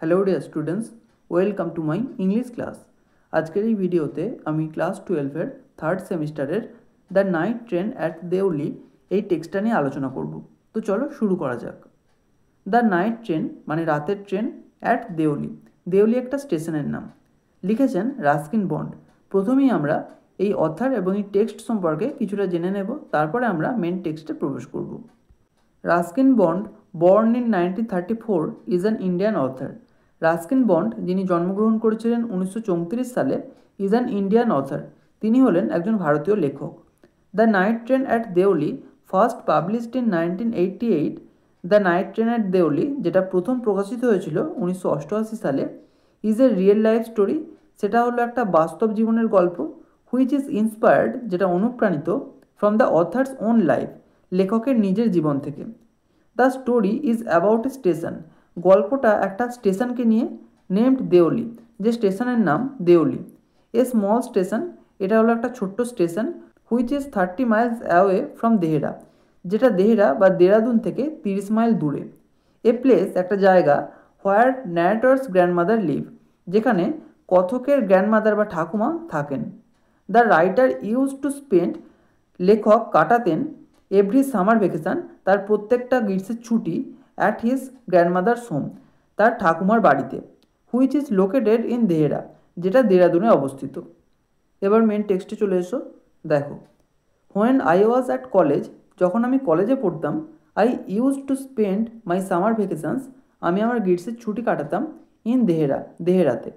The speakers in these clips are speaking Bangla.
Hello dear students, welcome to my English class. আজকের এই ভিডিওতে আমি ক্লাস 12-এর থার্ড সেমিস্টারের the night train at Deoli এই টেক্সটটা নিয়ে আলোচনা করব। তো চলো শুরু করা যাক। দ্য নাইট ট্রেন মানে রাতের ট্রেন অ্যাট দেওলি। দেওলি একটা স্টেশনের নাম। লিখেছেন রাস্কিন বন্ড। প্রথমেই আমরা এই অথার এবং এই টেক্সট সম্পর্কে কিছুটা জেনে নেব, তারপরে আমরা মেন টেক্সটে প্রবেশ করব। Ruskin bond, born in 1934, is an Indian other. Ruskin bond, যিনি জন্মগ্রহণ করেছিলেন 1934 সালে, ইজ অ্যান ইন্ডিয়ান অথার। তিনি হলেন একজন ভারতীয় লেখক। The night train at Deoli, first published in 1988। The night train at Deoli, যেটা প্রথম প্রকাশিত হয়েছিল 1988 সালে, is a real life story. সেটা হলো একটা বাস্তব জীবনের গল্প। হুইচ ইজ ইন্সপায়ার্ড, যেটা অনুপ্রাণিত, from the authors own life, লেখকের নিজের জীবন থেকে। The story is about a station. গল্পটা একটা স্টেশনকে নিয়ে, নেমড দেওলি, যে স্টেশনের নাম দেওলি। এ স্মল স্টেশন, এটা হলো একটা ছোট্ট station. Which is 30 Miles away from Dehra, যেটা দেহেরা বা দেরাদুন থেকে 30 মাইল দূরে। এ প্লেস, একটা জায়গা, হোয়ার ন্যারেটর্স গ্র্যান্ডমাদার লিভ, যেখানে কথকের গ্র্যান্ডমাদার বা ঠাকুমা থাকেন। The writer use to spend, লেখক কাটাতেন, এভরি সামার ভ্যাকেশন, তার প্রত্যেকটা গ্রীষ্মের ছুটি, অ্যাট হিজ গ্র্যান্ডমাদার্স হোম, তার ঠাকুমার বাড়িতে। Which is located in Dehra, যেটা দেরাদুনে অবস্থিত। এবার মেন টেক্সটে চলে এসো। দেখো, when I was at college, যখন আমি কলেজে পড়তাম, I use to spend my summer vacations, আমি আমার গ্রীষ্মের ছুটি কাটাতাম, ইন দেহেরা, দেহেরাতে,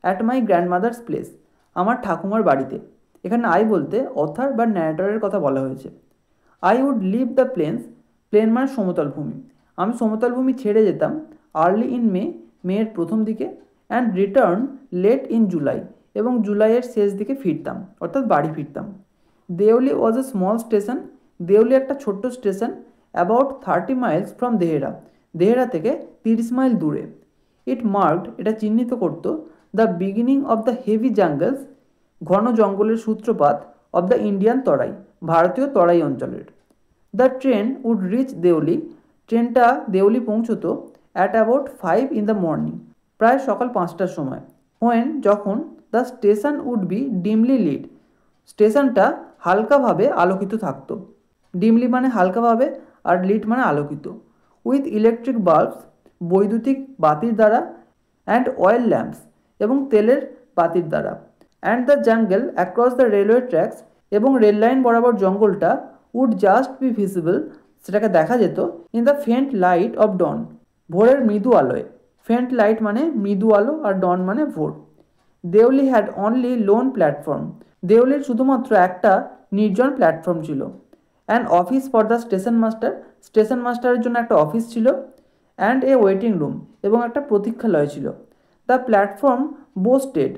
অ্যাট মাই গ্র্যান্ডমাদার্স প্লেস, আমার ঠাকুমার বাড়িতে। এখানে আই বলতে অথার বা ন্যারেটরের কথা বলা হয়েছে। I would leave the plains, plain মানে সমতল ভূমি, আমি সমতল ভূমি ছেড়ে যেতাম, আর্লি ইন মে, মেয়ের প্রথম দিকে, and return late in July, এবং জুলাইয়ের শেষ দিকে ফিরতাম, অর্থাৎ বাড়ি ফিরতাম। দেওলি ওয়াজ এ স্মল স্টেশন, দেওলি একটা ছোট্ট station, about 30 Miles from Dehra, Dehra থেকে 30 মাইল দূরে। ইট মার্কড, এটা চিহ্নিত করত, the beginning of the heavy জাঙ্গলস, ঘন জঙ্গলের সূত্রপাত, অব দ্য ইন্ডিয়ান তরাই, ভারতীয় তরাই অঞ্চলের। The train would reach Deoli, ট্রেনটা দেওলি পৌঁছতো, at about 5 in the morning, প্রায় সকাল 5টার সময়। হোয়েন, যখন, the station would be dimly lit, স্টেশনটা হালকাভাবে আলোকিত থাকতো। ডিমলি মানে হালকাভাবে, আর লিড মানে আলোকিত। উইথ ইলেকট্রিক বাল্বস, বৈদ্যুতিক বাতির দ্বারা, অ্যান্ড অয়েল ল্যাম্পস, এবং তেলের বাতির দ্বারা। And the jungle across the railway tracks, এবং রেল লাইন বরাবর জঙ্গলটা, উড জাস্ট বি ভিজিবল, সেটাকে দেখা যেত, in the ফেন্ট light of dawn, ভোরের মৃদু আলোয়। ফেন্ট লাইট মানে মৃদু আলো, আর ডন মানে ভোর। Deoli had only lone platform, দেওলির শুধুমাত্র একটা নির্জন প্ল্যাটফর্ম ছিল। And office for the station master, station মাস্টারের জন্য একটা অফিস ছিল। অ্যান্ড এ ওয়েটিং রুম, এবং একটা প্রতীক্ষালয় ছিল। দ্য প্ল্যাটফর্ম বোস্টেড,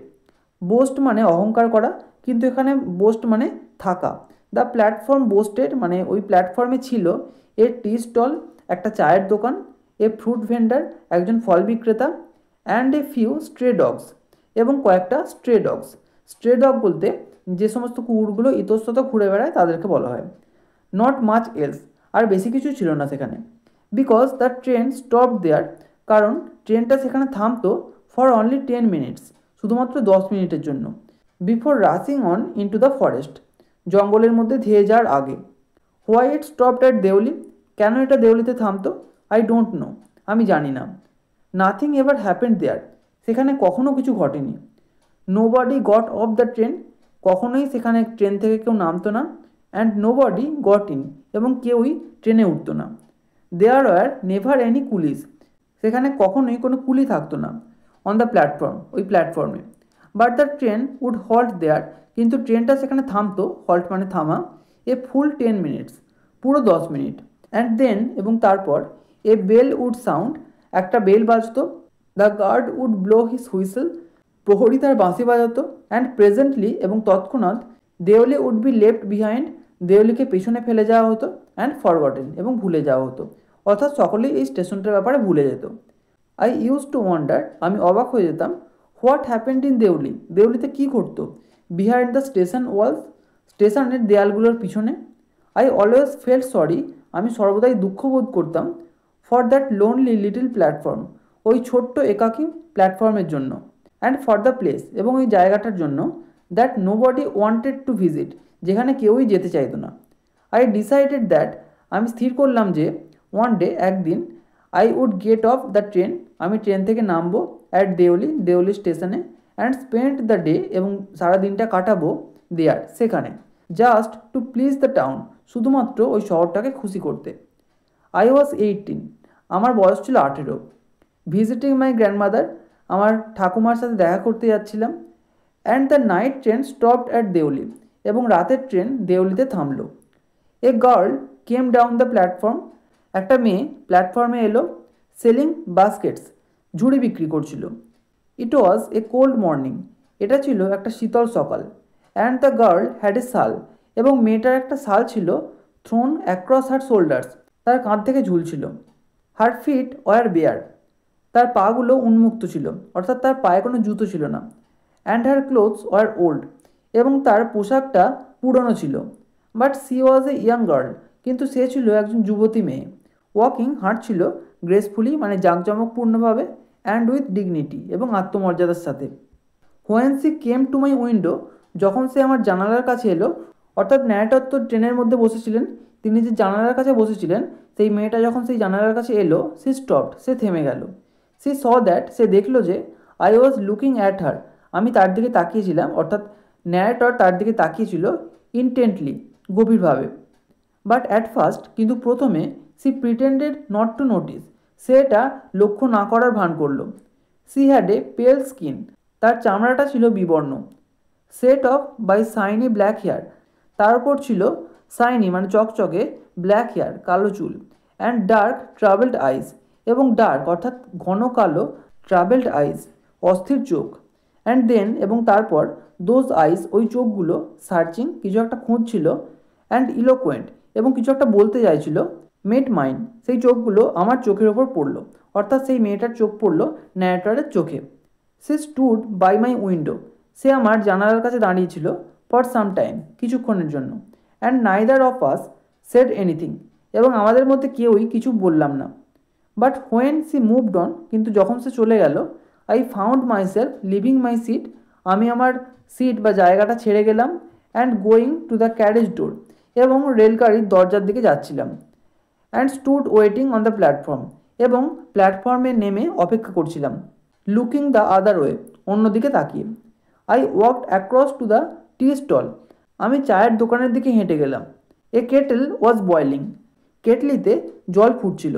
বোস্ট মানে অহংকার করা, কিন্তু এখানে বোস্ট মানে থাকা। দ্য প্ল্যাটফর্ম বোস্টেড মানে ওই প্ল্যাটফর্মে ছিল, এ টি স্টল, একটা চায়ের দোকান, এ ফ্রুট ভেন্ডার, একজন ফল বিক্রেতা, অ্যান্ড এ ফিউ স্ট্রে ডগস, এবং কয়েকটা স্ট্রে ডগস। স্ট্রে ডগ বলতে যে সমস্ত কুকুরগুলো ইতস্তত ঘুরে বেড়ায় তাদেরকে বলা হয়। নট মাচ এলস, আর বেশি কিছু ছিল না সেখানে। বিকজ দ্য ট্রেন স্টপ দেয়ার, কারণ ট্রেনটা সেখানে থামতো, ফর অনলি 10 মিনিটস, শুধুমাত্র 10 মিনিটের জন্য। Before রাসিং on into the forest, জঙ্গলের মধ্যে ধেয়ে যাওয়ার আগে। Why it stopped at Deoli, কেন এটা দেওলিতে থামতো? আই ডোন্ট নো, আমি জানি না। নাথিং এভার হ্যাপেন্ড দেয়ার, সেখানে কখনো কিছু ঘটেনি। Nobody got off the train, কখনোই সেখানে ট্রেন থেকে কেউ নামতো না। অ্যান্ড নোবডি গট ইন, এবং কেউই ট্রেনে উঠতো না। There were never any coolies, সেখানে কখনোই কোনো কুলি থাকতো না। অন দ্য প্ল্যাটফর্ম, ওই প্ল্যাটফর্মে। But the train would halt there, কিন্তু ট্রেনটা সেখানে থামতো, হল্ট মানে থামা, এ ফুল 10 মিনিটস, পুরো 10 মিনিট। অ্যান্ড দেন, এবং তারপর, এ বেল উড সাউন্ড, একটা বেল বাজতো। The guard would blow his whistle, প্রহরী তার বাঁশি বাজাতো। অ্যান্ড প্রেজেন্টলি, এবং তৎক্ষণাৎ, Deoli would be left behind, দেওলিকে পেছনে ফেলে যাওয়া হতো। অ্যান্ড ফরগটেন, এবং ভুলে যাওয়া হতো, অর্থাৎ সকলেই এই স্টেশনটার ব্যাপারে ভুলে যেত। আই ইউজ টু ওয়ান্ডার, আমি অবাক হয়ে যেতাম, হোয়াট হ্যাপেন্ড ইন দেওলি, দেওলিতে কী ঘটতো, বিহাইন্ড দ্য স্টেশন ওয়ালস, স্টেশনের দেয়ালগুলোর পিছনে। আই অলওয়েজ ফেল্ট সরি, আমি সর্বদাই দুঃখ বোধ করতাম, for that lonely little platform, ওই ছোট্ট একাকী প্ল্যাটফর্মের জন্য, অ্যান্ড ফর দ্য প্লেস, এবং ওই জায়গাটার জন্য, that nobody wanted to visit, যেখানে কেউই যেতে চাইতো না। আই ডিসাইডেড দ্যাট, আমি স্থির করলাম যে ওয়ান ডে, একদিন, I would get off the train, আমি ট্রেন থেকে নামবো, অ্যাট দেওলি স্টেশনে, অ্যান্ড স্পেন্ড দ্য ডে, এবং সারা দিনটা কাটাবো দেয়ার, সেখানে, just to please the town, শুধুমাত্র ওই শহরটাকে খুশি করতে। আই ওয়াজ 18, আমার বয়স ছিল 18। ভিজিটিং মাই গ্র্যান্ডমাদার, আমার ঠাকুমার সাথে দেখা করতে যাচ্ছিলাম। And the night train stopped at Deoli, এবং রাতের ট্রেন দেওলিতে থামলো। A girl came down the platform, একটা মেয়ে প্ল্যাটফর্মে এলো, সেলিং বাস্কেটস, ঝুড়ি বিক্রি করছিল। ইট ওয়াজ এ কোল্ড মর্নিং, এটা ছিল একটা শীতল সকাল। And the girl had a শাল, এবং মেয়েটার একটা শাল ছিল, থ্রোন অ্যাক্রস হার শোল্ডার্স, তার কাঁধ থেকে ঝুলছিল। হার ফিট ওয়ার বেয়ার, তার পাগুলো উন্মুক্ত ছিল, অর্থাৎ তার পায়ে কোনো জুতো ছিল না। And her clothes were old, এবং তার পোশাকটা পুরনো ছিল। But she was a young girl, কিন্তু সে ছিল একজন যুবতী মেয়ে। ওয়াকিং, হাঁটছিল, গ্রেসফুলি মানে জাঁকজমকপূর্ণভাবে, অ্যান্ড উইথ ডিগনিটি, এবং আত্মমর্যাদার সাথে। When she came to my window, যখন সে আমার জানালার কাছে এলো, অর্থাৎ ন্যারেটর তো ট্রেনের মধ্যে বসেছিলেন, তিনি যে জানালার কাছে বসেছিলেন, সেই মেয়েটা যখন সেই জানালার কাছে এলো, সি স্টপড, সে থেমে গেল। সি স দ্যাট, সে দেখলো যে I was looking at her, আমি তার দিকে তাকিয়েছিলাম, অর্থাৎ ন্যারেটর তার দিকে তাকিয়েছিল ইনটেন্টলি, গভীরভাবে। বাট অ্যাট ফার্স্ট, কিন্তু প্রথমে, she pretended not to notice, সে এটা লক্ষ্য না করার ভান করলো। সি হ্যাড এ পেল স্কিন, তার চামড়াটা ছিল বিবর্ণ। Set off by shiny black hair, তার উপর ছিল শাইনি মানে চকচকে, ব্ল্যাক হেয়ার কালো চুল। অ্যান্ড ডার্ক ট্রাভেলড আইস, এবং ডার্ক অর্থাৎ ঘন কালো, ট্রাভেলড আইস অস্থির চোখ। অ্যান্ড দেন, এবং তারপর, দোজ আইস ওই চোখগুলো, সার্চিং কিছু একটা খুঁজছিল, অ্যান্ড ইলোকোয়েন্ট এবং কিছু একটা বলতে চাইছিল, মেট মাইন্ড সেই চোখগুলো আমার চোখের ওপর পড়লো, অর্থাৎ সেই মেয়েটার চোখ পড়লো ন্যারেটরের চোখে। সে স্টুড বাই মাই উইন্ডো, সে আমার জানালার কাছে দাঁড়িয়েছিল, ফর সাম টাইম কিছুক্ষণের জন্য। And neither of us said anything, এবং আমাদের মধ্যে কেউই কিছু বললাম না। But when she moved on, কিন্তু যখন সে চলে গেল, I found myself leaving my seat, আমি আমার সিট বা জায়গাটা ছেড়ে গেলাম, and going to the carriage door, এবং রেলগাড়ির দরজার দিকে যাচ্ছিলাম। And stood waiting on the platform, এবং প্ল্যাটফর্মে নেমে অপেক্ষা করছিলাম। লুকিং দ্য আদার ওয়ে, অন্যদিকে তাকিয়ে। I walked across to the tea stall, আমি চায়ের দোকানের দিকে হেঁটে গেলাম। এ কেটেল ওয়াজ বয়েলিং, কেটলিতে জল ফুটছিল,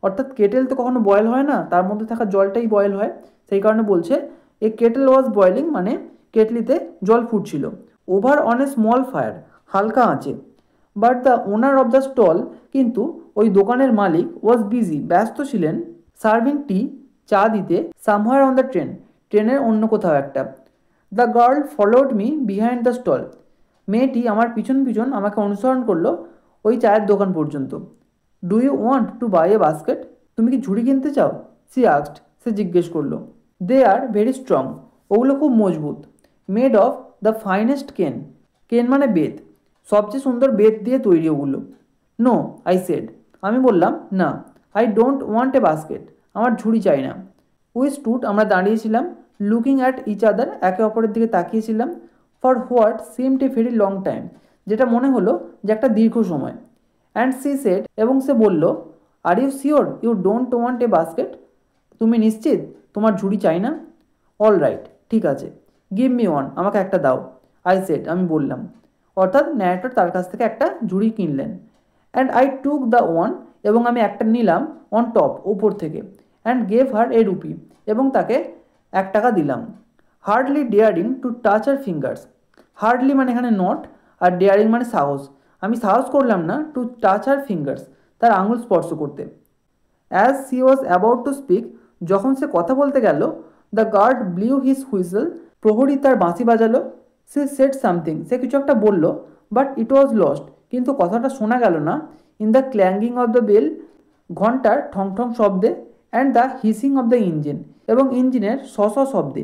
অর্থাৎ কেটেল তো কখনো বয়েল হয় না, তার মধ্যে থাকা জলটাই বয়েল হয়, সেই কারণে বলছে এ কেটেল ওয়াজ বয়েলিং, মানে কেটলিতে জল ফুটছিল। Over on a small fire, হালকা আঁচে। But the owner of the stall, কিন্তু ওই দোকানের মালিক, ওয়াজ বিজি, ব্যস্ত ছিলেন, সার্ভিং টি, চা দিতে, সামহার অন দ্য ট্রেন, ট্রেনের অন্য কোথাও একটা। The girl followed me behind the stall, মেয়েটি আমার পিছন পিছন আমাকে অনুসরণ করলো ওই চায়ের দোকান পর্যন্ত। Do you want to buy a basket, তুমি কি ঝুড়ি কিনতে চাও? সি আস্কড, সে জিজ্ঞেস করলো। দে আর ভেরি স্ট্রং, ওগুলো খুব মজবুত। মেড অফ দ্য ফাইনেস্ট কেন, কেন মানে বেত, সবচেয়ে সুন্দর বেত দিয়ে তৈরি ওগুলো। নো, আই সেড, আমি বললাম না। I don't want a basket, আমার ঝুড়ি চাই না। উই স্টুড, আমরা দাঁড়িয়েছিলাম, লুকিং অ্যাট ইচ আদার, একে অপরের দিকে তাকিয়েছিলাম, for what seemed a very long time, যেটা মনে হলো যে একটা দীর্ঘ সময়। অ্যান্ড সি সেড, এবং সে বলল, are you sure you don't want a basket, তুমি নিশ্চিত তোমার ঝুড়ি চাই না? অল রাইট, ঠিক আছে। গিভ মি ওয়ান, আমাকে একটা দাও। আই সেড, আমি বললাম, অর্থাৎ ন্যারেটর তার কাছ থেকে একটা ঝুড়ি কিনলেন। And I took the one, এবং আমি একটা নিলাম, অন টপ, ওপর থেকে। And gave her a rupee, এবং তাকে 1 টাকা দিলাম। Hardly daring to touch her fingers, hardly মানে এখানে নট, আর ডেয়ারিং মানে সাহস, আমি সাহস করলাম না, টু টাচ আর ফিঙ্গার্স, তার আঙুল স্পর্শ করতে। As she was about to speak, যখন সে কথা বলতে গেল, the guard blew his whistle, প্রহরী তার বাঁশি বাজালো। সে সেড সামথিং, সে কিছু একটা বলল, বাট ইট ওয়াজ লস্ট, কিন্তু কথাটা শোনা গেল না, in the clanging of the bell, ঘন্টার ঠং ঠং শব্দে, and the hissing of the engine, এবং ইঞ্জিনের শ শব্দে।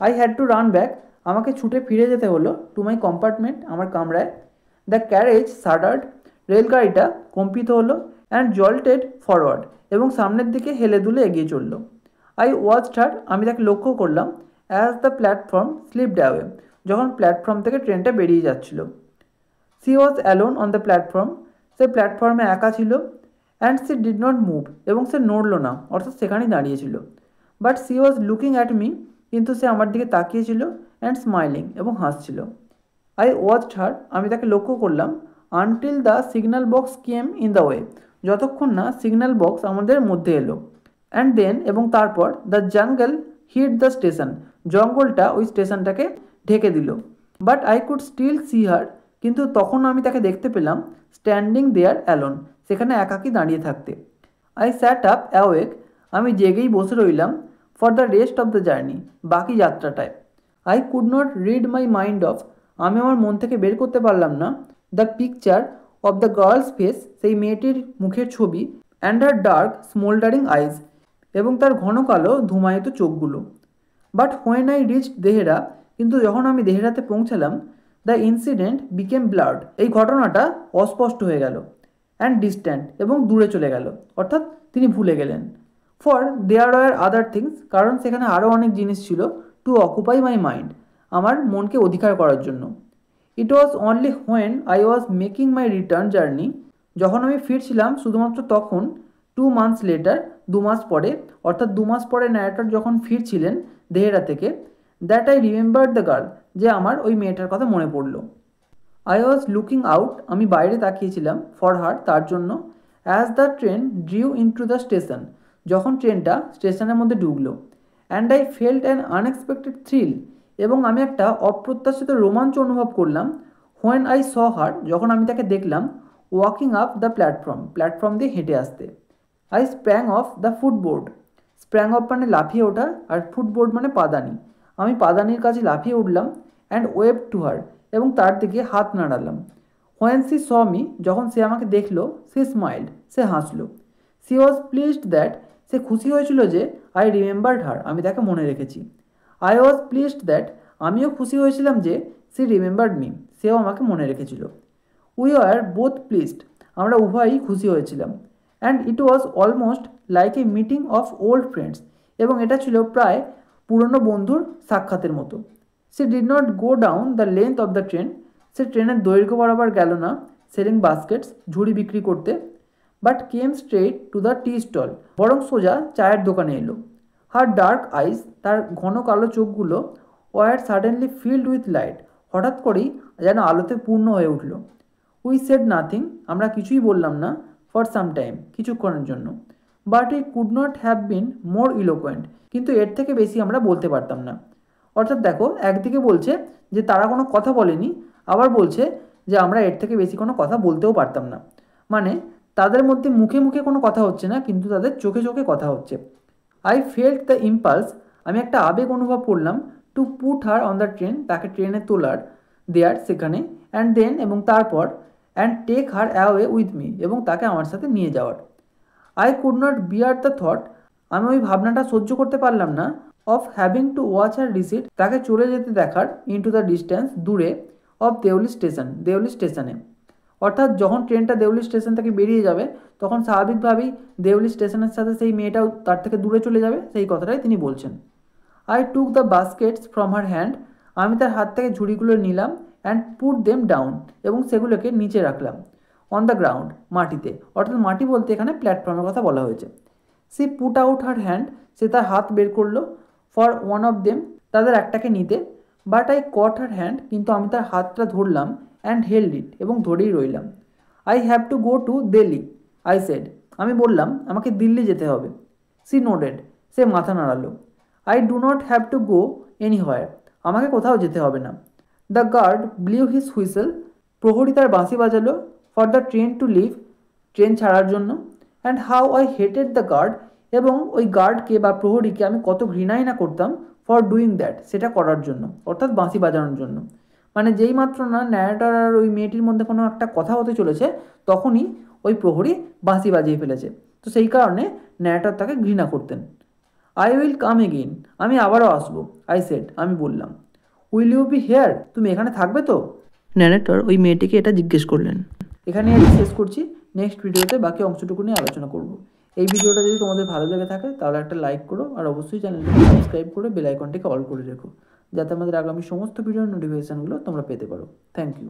I had to run back, আমাকে ছুটে ফিরে যেতে হলো, টু মাই কম্পার্টমেন্ট, আমার কামরায়। দ্য ক্যারেজ শাডার্ড, রেলগাড়িটা কম্পিত হলো, অ্যান্ড জল্টেড ফরওয়ার্ড, এবং সামনের দিকে হেলে দুলে এগিয়ে চলল। আই ওয়াচড হার, আমি তাকে লক্ষ্য করলাম, as the platform slipped away, যখন প্ল্যাটফর্ম থেকে ট্রেনটা বেরিয়ে যাচ্ছিল। She was alone on the platform, সে প্ল্যাটফর্মে একা ছিল। And she did not move, এবং সে নড়ল না, অর্থাৎ সেখানেই দাঁড়িয়েছিল। But she was looking at me, কিন্তু সে আমার দিকে তাকিয়েছিল। অ্যান্ড স্মাইলিং, এবং হাসছিল। আই ওয়াচড হার, আমি তাকে লক্ষ্য করলাম, until the signal box came in the way, যতক্ষণ না সিগন্যাল বক্স আমাদের মধ্যে এলো। অ্যান্ড দেন, এবং তারপর, the jungle hid the station, জঙ্গলটা ওই স্টেশনটাকে ঢেকে দিল। But I could still see her, কিন্তু তখন আমি তাকে দেখতে পেলাম, স্ট্যান্ডিং দেয়ার অ্যালোন, সেখানে একাকী দাঁড়িয়ে থাকতে। আই স্যাট আপ অ্যাওয়েক, আমি জেগেই বসে রইলাম, for the rest of the journey, বাকি যাত্রাটায়। I could not rid my mind of, আমি আমার মন থেকে বের করতে পারলাম না, the picture of the girl's face, সেই মেয়েটির মুখের ছবি, অ্যান্ড হার ডার্ক স্মোল্ডারিং আইজ, এবং তার ঘন কালো ধুমায়িত চোখগুলো। But when I reached Dehra, কিন্তু যখন আমি দেহেরাতে পৌঁছালাম, দ্য ইনসিডেন্ট বিকেম ব্লার্ড, এই ঘটনাটা অস্পষ্ট হয়ে গেল। অ্যান্ড ডিস্ট্যান্ট, এবং দূরে চলে গেল, অর্থাৎ তিনি ভুলে গেলেন। For there were other things, কারণ সেখানে আরও অনেক জিনিস ছিল, টু অকুপাই মাই মাইন্ড, আমার মনকে অধিকার করার জন্য। It was only when I was making my return journey, যখন আমি ফিরছিলাম শুধুমাত্র তখন, 2 months লেটার, 2 মাস পরে, অর্থাৎ 2 মাস পরে ন্যারেটর যখন ফিরছিলেন দেহেরা থেকে, that I remember the girl, যে আমার ওই মেয়েটার কথা মনে পড়ল। আই ওয়াজ লুকিং আউট, আমি বাইরে তাকিয়েছিলাম, ফর হার, তার জন্য, as the train drew in to the station, যখন ট্রেনটা স্টেশনের মধ্যে ঢুকলো। And I felt an unexpected thrill, এবং আমি একটা অপ্রত্যাশিত রোমাঞ্চ অনুভব করলাম, হোয়েন আই স হার, যখন আমি তাকে দেখলাম, walking up the platform, platform দিয়ে হেঁটে আসতে। I sprang of the ফুটবোর্ড, sprang of মানে লাফিয়ে ওঠা, আর ফুটবোর্ড মানে পাদানি, আমি পাদানির কাছে লাফিয়ে উঠলাম। অ্যান্ড ওয়েভ টু হার, এবং তার দিকে হাত নাড়ালাম। হোয়েন সি স মি, যখন সে আমাকে দেখলো, সি স্মাইল্ড, সে হাসলো। সি ওয়াজ প্লিজড দ্যাট, সে খুশি হয়েছিল যে, আই রিমেম্বার্ড হার, আমি তাকে মনে রেখেছি। আই ওয়াজ প্লিজড দ্যাট, আমিও খুশি হয়েছিলাম যে, সি রিমেম্বার্ড মি, সেও আমাকে মনে রেখেছিল। উই আর বোথ প্লিজড, আমরা উভয়ই খুশি হয়েছিলাম। And it was almost like a meeting of old friends, এবং এটা ছিল প্রায় পুরনো বন্ধুর সাক্ষাতের মতো। সে did not go down the length of the train, সে ট্রেনের দৈর্ঘ্য বরাবর গেল না, সেলিং বাস্কেটস, ঝুড়ি বিক্রি করতে। But came straight to the tea stall, বরং সোজা চায়ের দোকানে এলো। হার ডার্ক আইস, তার ঘন কালো চোখগুলো, were suddenly filled with light, হঠাৎ করেই যেন আলোতে পূর্ণ হয়ে উঠল। উই সেড নাথিং, আমরা কিছুই বললাম না, ফর সাম টাইম, কিছুক্ষণের জন্য। But I could not have been more eloquent, কিন্তু এর থেকে বেশি আমরা বলতে পারতাম না। অর্থাৎ দেখো, একদিকে বলছে যে তারা কোনো কথা বলেনি, আবার বলছে যে আমরা এর থেকে বেশি কোনো কথা বলতেও পারতাম না। মানে তাদের মধ্যে মুখে মুখে কোনো কথা হচ্ছে না, কিন্তু তাদের চোখে চোখে কথা হচ্ছে। আই ফেল্ট দ্য ইম্পালস, আমি একটা আবেগ অনুভব করলাম, to put her on the train, তাকে ট্রেনে তোলার, দেয়ার, সেখানে। অ্যান্ড দেন, এবং তারপর, and take her away with me, এবং তাকে আমার সাথে নিয়ে যাওয়ার। I could not bear the thought, আমি ওই ভাবনাটা সহ্য করতে পারলাম না, of having to watch her recede, তাকে চলে যেতে দেখার, ইনটু দ্য ডিস্টেন্স, দূরে, অফ দেউলি স্টেশন, দেউলি স্টেশনে। অর্থাৎ যখন ট্রেনটা দেউলি স্টেশন থেকে বেরিয়ে যাবে, তখন স্বাভাবিকভাবেই দেউলি স্টেশনের সাথে সেই মেয়েটাও তার থেকে দূরে চলে যাবে, সেই কথাটাই তিনি বলছেন। I took the baskets from her hand, আমি তার হাত থেকে ঝুড়িগুলো নিলাম। অ্যান্ড পুট দেম ডাউন, এবং সেগুলোকে নিচে রাখলাম। অন দ্য গ্রাউন্ড, মাটিতে, অর্থাৎ মাটি বলতে এখানে প্ল্যাটফর্মের কথা বলা হয়েছে। She put out her hand, সে তার হাত বের করলো, ফর ওয়ান অফ দেম, তাদের একটাকে নিতে। But I caught her hand, কিন্তু আমি তার হাতটা ধরলাম। অ্যান্ড হেল্ড ইট, এবং ধরেই রইলাম। I have to go to Delhi, I said, আমি বললাম আমাকে দিল্লি যেতে হবে। সি নোডেড, সে মাথা নাড়ালো। I do not have to go anywhere, আমাকে কোথাও যেতে হবে না। The guard blew his whistle, প্রহরী তার বাঁশি বাজালো, for the train to leave, train ছাড়ার জন্য। And how I hated the guard, এবং ওই গার্ডকে বা প্রহরীকে আমি কত ঘৃণাই না করতাম, ফর ডুইং দ্যাট, সেটা করার জন্য, অর্থাৎ বাঁশি বাজানোর জন্য। মানে যেই মাত্র না ন্যারেটর আর ওই মেয়েটির মধ্যে কোনো একটা কথা হতে চলেছে, তখনই ওই প্রহরী বাঁশি বাজিয়ে ফেলেছে। তো সেই কারণে ন্যারেটর তাকে ঘৃণা করতেন। আই উইল কাম এগেইন, আমি আবারও আসবো, আই সেড, আমি বললাম। উইল ইউ বি হেয়ার, তুমি এখানে থাকবে তো? ন্যারেটর ওই মেয়েটিকে এটা জিজ্ঞেস করলেন। এখানে আমি শেষ করছি, নেক্সট ভিডিওতে বাকি অংশটুকু নিয়ে আলোচনা করব। এই ভিডিওটা যদি তোমাদের ভালো লেগে থাকে তাহলে একটা লাইক করো, আর অবশ্যই চ্যানেলটিকে সাবস্ক্রাইব করে বেল আইকনটিকে অল করে রেখো, যাতে আমাদের আগামী সমস্ত ভিডিওর নোটিফিকেশানগুলো তোমরা পেতে পারো। Thank you.